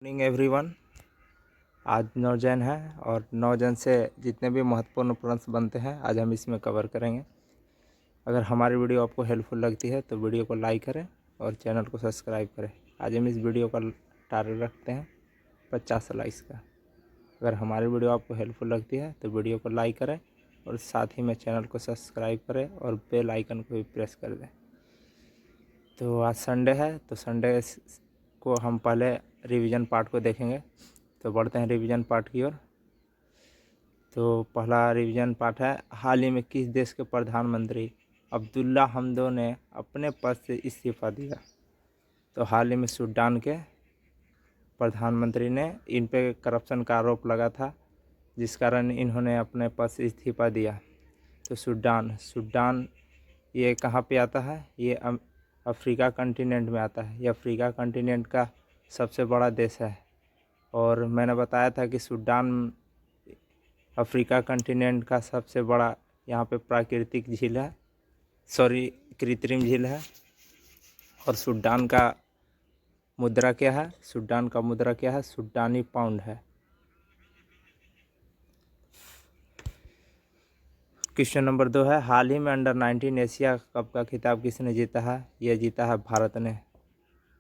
Morning everyone. आज नौजन है और नौजन से जितने भी महत्वपूर्ण प्रश्न बनते हैं आज हम इसमें कवर करेंगे। अगर हमारी वीडियो आपको हेल्पफुल लगती है तो वीडियो को लाइक करें और चैनल को सब्सक्राइब करें। आज हम इस वीडियो का टारगेट रखते हैं 50 लाइक्स का। अगर हमारी वीडियो आपको हेल्पफुल लगती है तो वीडियो को लाइक करें और साथ ही में चैनल को सब्सक्राइब करें और बेल आइकन को भी प्रेस कर दें। तो आज संडे है तो संडे को हम पहले रिवीजन पार्ट को देखेंगे। तो बढ़ते हैं रिवीजन पार्ट की ओर। तो पहला रिवीजन पार्ट है, हाल ही में किस देश के प्रधानमंत्री अब्दुल्ला हमदो ने अपने पद से इस्तीफा दिया? तो हाल ही में सूडान के प्रधानमंत्री ने इन पे करप्शन का आरोप लगा था, जिस कारण इन्होंने अपने पद से इस्तीफा दिया। तो सूडान ये कहाँ पे आता है? ये अफ्रीका कंटिनेंट में आता है। ये अफ्रीका कंटिनेंट का सबसे बड़ा देश है और मैंने बताया था कि सूडान अफ्रीका कंटिनेंट का सबसे बड़ा यहाँ पे प्राकृतिक झील है, कृत्रिम झील है। और सूडान का मुद्रा क्या है? सूडान का मुद्रा क्या है? सूडानी पाउंड है। क्वेश्चन नंबर 2 है, हाल ही में अंडर 19 एशिया कप का खिताब किसने जीता है? यह जीता है भारत ने।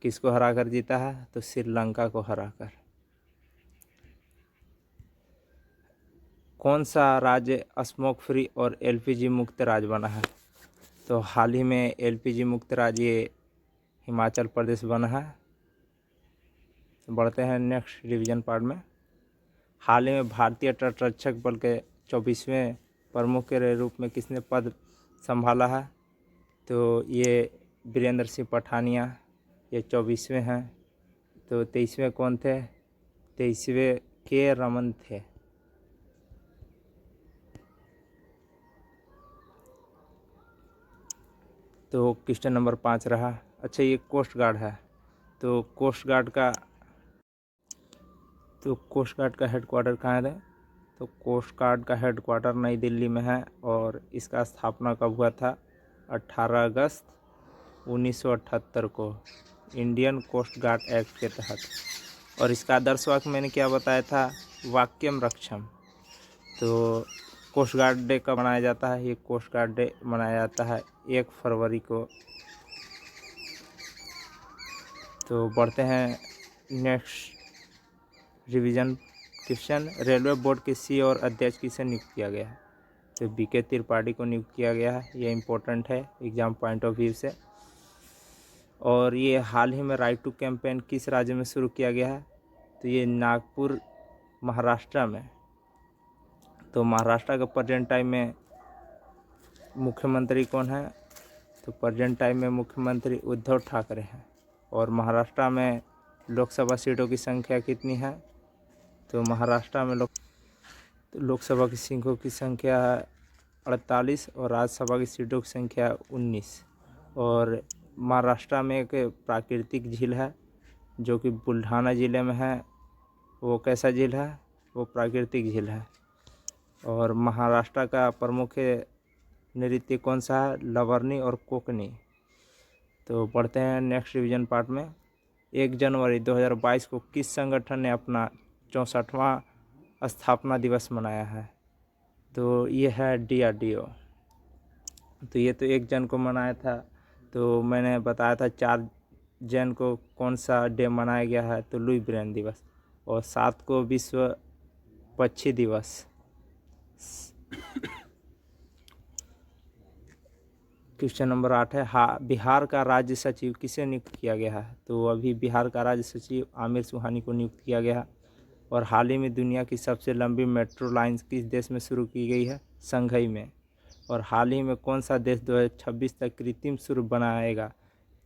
किसको हराकर जीता है? तो श्रीलंका को हराकर। कौन सा राज्य स्मोक फ्री और एलपीजी मुक्त राज्य बना है? तो हाल ही में एलपीजी मुक्त राज्य हिमाचल प्रदेश बना है। बढ़ते हैं नेक्स्ट रिवीजन पार्ट में। हाल ही में भारतीय तटरक्षक बल के 24वें प्रमुख के रूप में किसने पद संभाला है? तो ये वीरेंद्र सिंह पठानिया, ये 24वें हैं। तो 23वें कौन थे? 23वें के रमन थे। तो क्वेश्चन नंबर 5 रहा। अच्छा, ये कोस्ट गार्ड है। तो कोस्ट गार्ड का हेडक्वार्टर कहाँ है? तो कोस्ट गार्ड का हेडक्वार्टर नई दिल्ली में है और इसका स्थापना कब हुआ था? 18 अगस्त 1978 को इंडियन कोस्ट गार्ड एक्ट के तहत। और इसका आदर्श वाक्य मैंने क्या बताया था? वाक्यम रक्षम। तो कोस्ट गार्ड डे कब मनाया जाता है? ये कोस्ट गार्ड डे मनाया जाता है 1 फरवरी को। तो बढ़ते हैं next revision question, railway board के सी और अध्यक्ष किसे नियुक्त किया गया है? तो बीके त्रिपाठी को नियुक्त किया गया है। ये इम्पोर्टेंट है एग्जाम पॉइंट ऑफ व्यू से। और ये हाल ही में राइट टू कैंपेन किस राज्य में शुरू किया गया है? तो ये नागपुर महाराष्ट्र में। तो महाराष्ट्र का प्रेजेंट टाइम में मुख्यमंत्री कौन है? तो प्रेजेंट टाइम में मुख्यमंत्री उद्धव ठाकरे हैं। और महाराष्ट्र में लोकसभा सीटों की संख्या कितनी है? तो महाराष्ट्र में लोकसभा की सीटों की संख्या 48 और राज्यसभा की सीटों की संख्या 19। और महाराष्ट्र में एक प्राकृतिक झील है जो कि बुल्ढाना ज़िले में है। वो कैसा झील है? वो प्राकृतिक झील है। और महाराष्ट्र का प्रमुख नृत्य कौन सा है? लवर्नी और कोकनी। तो पढ़ते हैं नेक्स्ट रिवीजन पार्ट में। 1 जनवरी 2022 को किस संगठन ने अपना 64वां स्थापना दिवस मनाया है? तो ये है DRDO। तो ये तो 1 जन को मनाया था। तो मैंने बताया था 4 जन को कौन सा डे मनाया गया है? तो लुई ब्रेन दिवस। और 7 को विश्व पक्षी दिवस। क्वेश्चन नंबर 8 है, बिहार का राज्य सचिव किसे नियुक्त किया गया है? तो अभी बिहार का राज्य सचिव आमिर सुहानी को नियुक्त किया गया है। और हाल ही में दुनिया की सबसे लंबी मेट्रो लाइन किस देश में शुरू की गई है? संघई में। और हाल ही में कौन सा देश 2026 तक कृत्रिम सूर्य बनाएगा?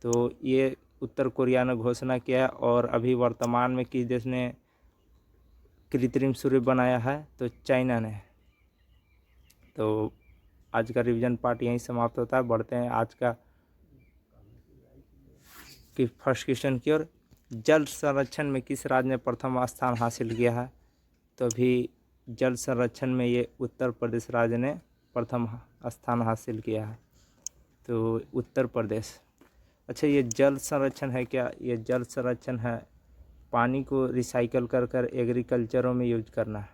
तो ये उत्तर कोरिया ने घोषणा किया है। और अभी वर्तमान में किस देश ने कृत्रिम सूर्य बनाया है? तो चाइना ने। तो आज का रिवीजन पार्ट यहीं समाप्त होता है। बढ़ते हैं आज का फर्स्ट क्वेश्चन की ओर। जल संरक्षण में किस राज्य ने प्रथम स्थान हासिल किया है? तो अभी जल संरक्षण में ये उत्तर प्रदेश राज्य ने प्रथम स्थान हासिल किया है। तो उत्तर प्रदेश। अच्छा, ये जल संरक्षण है क्या? ये जल संरक्षण है पानी को रिसाइकल कर कर एग्रीकल्चरों में यूज करना है।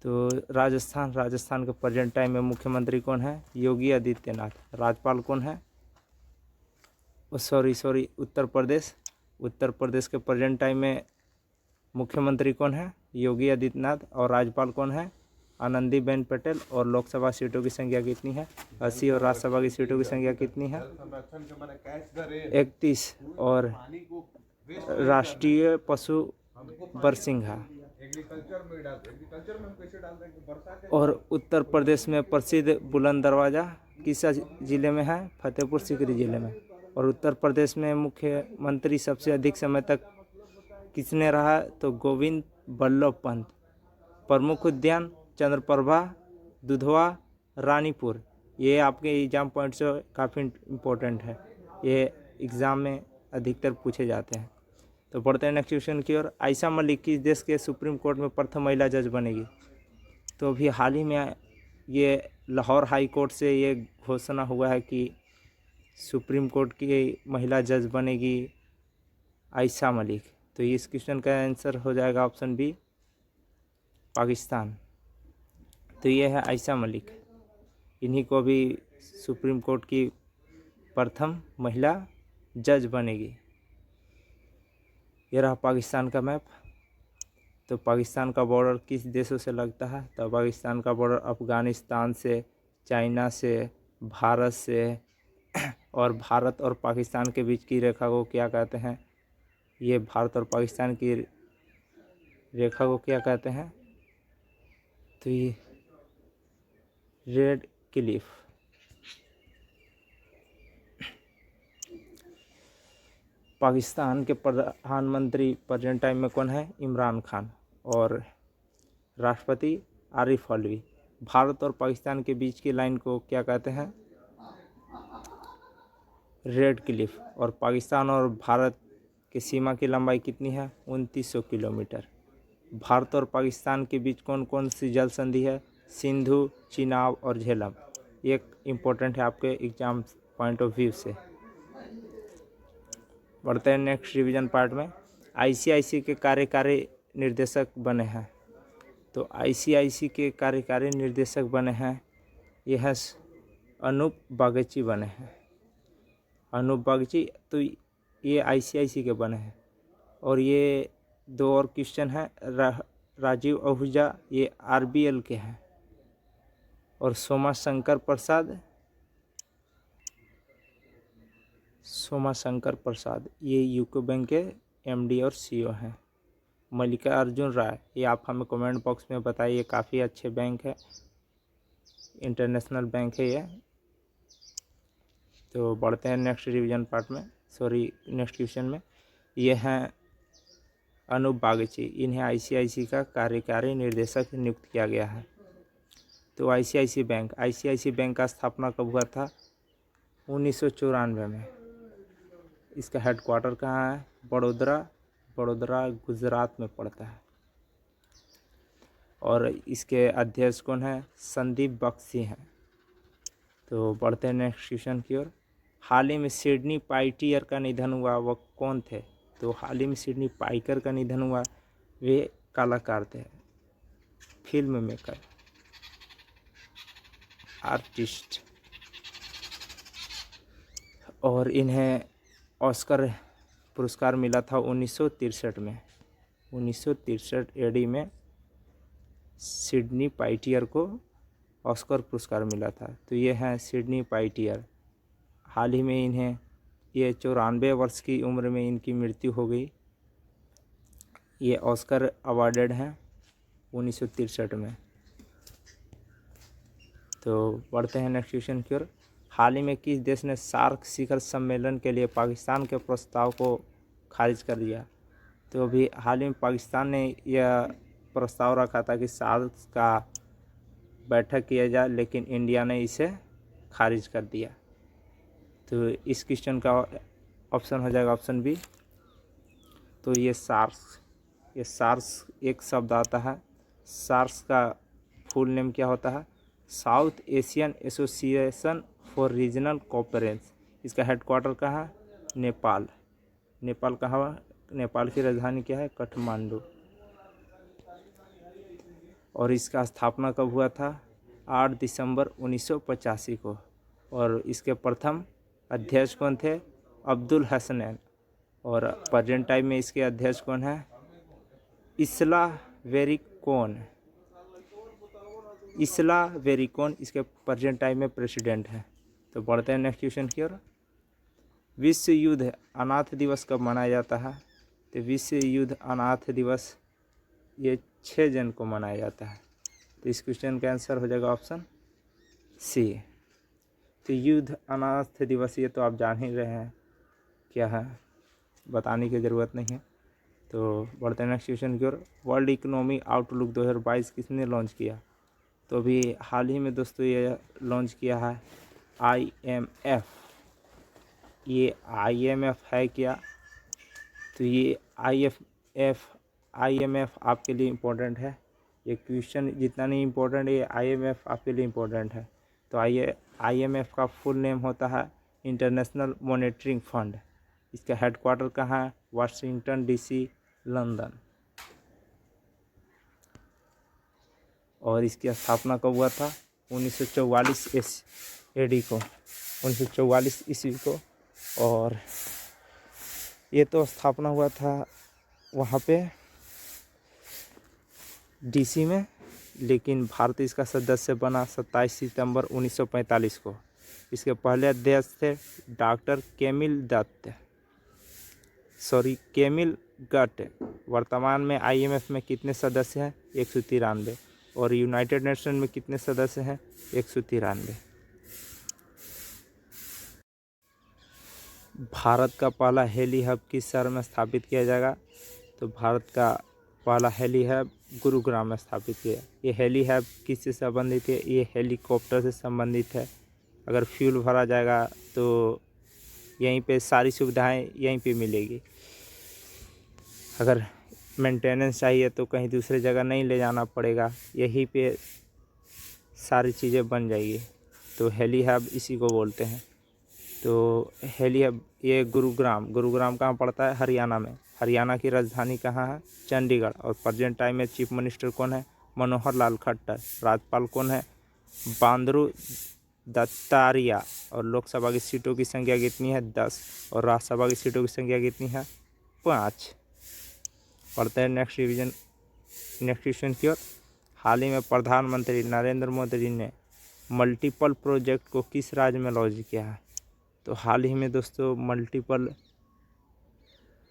तो राजस्थान के प्रेजेंट टाइम में मुख्यमंत्री कौन है? योगी आदित्यनाथ। राज्यपाल कौन है? सॉरी उत्तर प्रदेश के प्रेजेंट टाइम में मुख्यमंत्री कौन है? योगी आदित्यनाथ। और राज्यपाल कौन है? आनंदीबेन पटेल। और लोकसभा सीटों की संख्या कितनी है? 80। और राज्यसभा की सीटों की संख्या कितनी है? 31। और राष्ट्रीय पशु बरसिंह है। और उत्तर प्रदेश में प्रसिद्ध बुलंद दरवाज़ा किस जिले में है? फतेहपुर सीकरी जिले में। और उत्तर प्रदेश में मुख्यमंत्री सबसे अधिक समय तक किसने रहा? तो गोविंद बल्लभ पंत। प्रमुख उद्यान चंद्रप्रभा, दुधवा, रानीपुर। ये आपके एग्जाम पॉइंट से काफ़ी इम्पोर्टेंट है, ये एग्ज़ाम में अधिकतर पूछे जाते हैं। तो बढ़ते हैं नेक्स्ट क्वेश्चन की ओर। आयशा मलिक किस देश के सुप्रीम कोर्ट में प्रथम महिला जज बनेगी? तो अभी हाल ही में ये लाहौर हाई कोर्ट से ये घोषणा हुआ है कि सुप्रीम कोर्ट की महिला जज बनेगी आयशा मलिक। तो इस क्वेश्चन का आंसर हो जाएगा ऑप्शन बी, पाकिस्तान। तो ये है आयशा मलिक, इन्हीं को भी सुप्रीम कोर्ट की प्रथम महिला जज बनेगी। ये रहा पाकिस्तान का मैप। तो पाकिस्तान का बॉर्डर किस देशों से लगता है? तो पाकिस्तान का बॉर्डर अफ़गानिस्तान से, चाइना से, भारत से, और भारत और पाकिस्तान के बीच की रेखा को क्या कहते हैं? ये भारत और पाकिस्तान की रेखा को क्या कहते हैं? तो ये रेड क्लिफ। पाकिस्तान के प्रधानमंत्री प्रेजेंट टाइम में कौन है? इमरान खान। और राष्ट्रपति आरिफ अलवी। भारत और पाकिस्तान के बीच की लाइन को क्या कहते हैं? Red Cliff. और पाकिस्तान और भारत की सीमा की लंबाई कितनी है? 2900 किलोमीटर। भारत और पाकिस्तान के बीच कौन कौन सी जल संधि है? सिंधु, चिनाब और झेलम। ये इम्पोर्टेंट है आपके एग्जाम पॉइंट ऑफ व्यू से। बढ़ते हैं नेक्स्ट रिवीजन पार्ट में। आईसीआईसी के कार्यकारी निर्देशक बने हैं। तो आईसीआईसी के कार्यकारी निर्देशक बने हैं, यह है अनूप बागची बने हैं। अनूप बागची, तो ये आईसीआईसी के बने हैं। और ये दो और क्वेश्चन हैं, राजीव आहूजा, ये आरबीएल के हैं। और सोमा शंकर प्रसाद ये यूको बैंक के एमडी और सीईओ हैं। मल्लिकार्जुन राय, ये आप हमें कमेंट बॉक्स में बताइए, काफ़ी अच्छे बैंक है, इंटरनेशनल बैंक है ये। तो बढ़ते हैं नेक्स्ट रिवीजन पार्ट में, नेक्स्ट क्वेश्चन में। ये हैं अनूप बागची, इन्हें आईसीआईसी का कार्यकारी निर्देशक नियुक्त किया गया है। तो आईसीआईसी बैंक का स्थापना कब हुआ था? 1994 में। इसका हेडक्वार्टर कहाँ है? बड़ोदरा गुजरात में पड़ता है। और इसके अध्यक्ष कौन है? संदीप बख्शी हैं। तो बढ़ते हैं नेक्स्ट क्वेश्चन की ओर। हाल ही में सिडनी पाइटियर का निधन हुआ, वह कौन थे? तो हाल ही में सिडनी पाइकर का निधन हुआ, वे कलाकार थे, फिल्म मेकर, आर्टिस्ट। और इन्हें ऑस्कर पुरस्कार मिला था 1963 में। 1963 एडी में सिडनी पाइटियर को ऑस्कर पुरस्कार मिला था। तो ये हैं सिडनी पाइटियर। हाल ही में इन्हें ये 94 वर्ष की उम्र में इनकी मृत्यु हो गई। ये ऑस्कर अवार्डेड हैं 1963 में। तो बढ़ते हैं नेक्स्ट क्वेश्चन की ओर। हाल ही में किस देश ने सार्क शिखर सम्मेलन के लिए पाकिस्तान के प्रस्ताव को खारिज कर दिया? तो अभी हाल ही में पाकिस्तान ने यह प्रस्ताव रखा था कि सार्क का बैठक किया जाए, लेकिन इंडिया ने इसे खारिज कर दिया। तो इस क्वेश्चन का ऑप्शन हो जाएगा ऑप्शन बी। तो ये सार्स एक शब्द आता है। सार्स का फुल नेम क्या होता है? South Asian association for regional cooperation. इसका हेडक्वार्टर कहाँ है? नेपाल कहाँ नेपाल की राजधानी क्या है? काठमांडू। और इसका स्थापना कब हुआ था? 8 दिसंबर 1985 को। और इसके प्रथम अध्यक्ष कौन थे? अब्दुल हसनैन। और प्रेजेंट टाइम में इसके अध्यक्ष कौन है? इसला वेरिकोन। इसला वेरिकोन इसके प्रेजेंट टाइम में प्रेसिडेंट है। तो बढ़ते हैं नेक्स्ट क्वेश्चन की ओर। विश्व युद्ध अनाथ दिवस कब मनाया जाता है? तो विश्व युद्ध अनाथ दिवस ये 6 जन को मनाया जाता है। तो इस क्वेश्चन का आंसर हो जाएगा ऑप्शन सी। तो युद्ध अनाथ दिवस ये तो आप जान ही रहे हैं क्या है, बताने की ज़रूरत नहीं है। तो बढ़ते हैं नेक्स्ट क्वेश्चन की ओर। वर्ल्ड इकोनॉमी आउटलुक 2022 किसने लॉन्च किया? तो अभी हाल ही में दोस्तों ये लॉन्च किया है IMF। ये IMF है क्या? तो ये IMF आपके लिए इम्पोर्टेंट है। ये क्वेश्चन जितना नहीं इम्पोर्टेंट, ये IMF आपके लिए इम्पोर्टेंट है। तो आइए, IMF का फुल नेम होता है इंटरनेशनल मॉनेटरी फंड। इसका हेडक्वार्टर कहाँ है? Washington DC, London. और इसकी स्थापना कब हुआ था? 1944 AD को, 1944 ईस्वी को। और ये तो स्थापना हुआ था वहाँ पे DC में, लेकिन भारत इसका सदस्य बना 27 सितंबर 1945 को। इसके पहले अध्यक्ष थे डॉक्टर केमिल गट। वर्तमान में IMF में कितने सदस्य हैं? 193। और यूनाइटेड नेशन में कितने सदस्य हैं? 193। भारत का पहला हेली हब किस शहर में स्थापित किया जाएगा? तो भारत का पहला हेली हब गुरुग्राम में स्थापित किया। ये हेली हब किससे संबंधित है? ये हेलीकॉप्टर से संबंधित है। अगर फ्यूल भरा जाएगा तो यहीं पे सारी सुविधाएं यहीं पे मिलेगी। अगर मेंटेनेंस चाहिए तो कहीं दूसरी जगह नहीं ले जाना पड़ेगा, यहीं पे सारी चीज़ें बन जाएगी। तो हेली हब इसी को बोलते हैं। तो हेली हब ये गुरुग्राम कहाँ पड़ता है? हरियाणा में। हरियाणा की राजधानी कहाँ है? चंडीगढ़। और प्रेजेंट टाइम में चीफ मिनिस्टर कौन है? मनोहर लाल खट्टर। राज्यपाल कौन है? बंडारू दत्तात्रेय। और लोकसभा की सीटों की संख्या कितनी है? 10। और राज्यसभा की सीटों की संख्या कितनी है? 5। पढ़ते हैं नेक्स्ट क्वेश्चन की ओर। हाल ही में प्रधानमंत्री नरेंद्र मोदी जी ने मल्टीपल प्रोजेक्ट को किस राज्य में लॉन्च किया है? तो हाल ही में दोस्तों मल्टीपल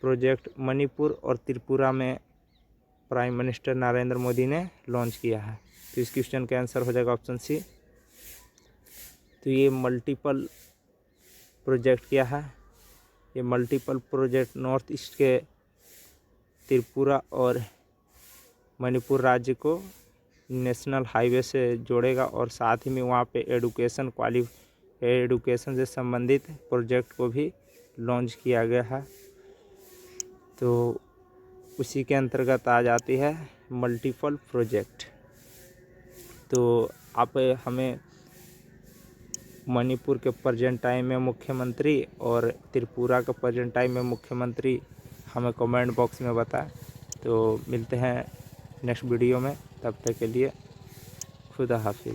प्रोजेक्ट मणिपुर और त्रिपुरा में प्राइम मिनिस्टर नरेंद्र मोदी ने लॉन्च किया है। तो इस क्वेश्चन का आंसर हो जाएगा ऑप्शन सी। तो ये मल्टीपल प्रोजेक्ट क्या है? ये मल्टीपल प्रोजेक्ट नॉर्थ ईस्ट के त्रिपुरा और मणिपुर राज्य को नेशनल हाईवे से जोड़ेगा। और साथ ही में वहाँ पे एडुकेशन से संबंधित प्रोजेक्ट को भी लॉन्च किया गया है। तो उसी के अंतर्गत आ जाती है मल्टीपल प्रोजेक्ट। तो आप हमें मणिपुर के प्रेजेंट टाइम में मुख्यमंत्री और त्रिपुरा के प्रेजेंट टाइम में मुख्यमंत्री हमें कमेंट बॉक्स में बताएं। तो मिलते हैं नेक्स्ट वीडियो में, तब तक के लिए खुदा हाफिज़।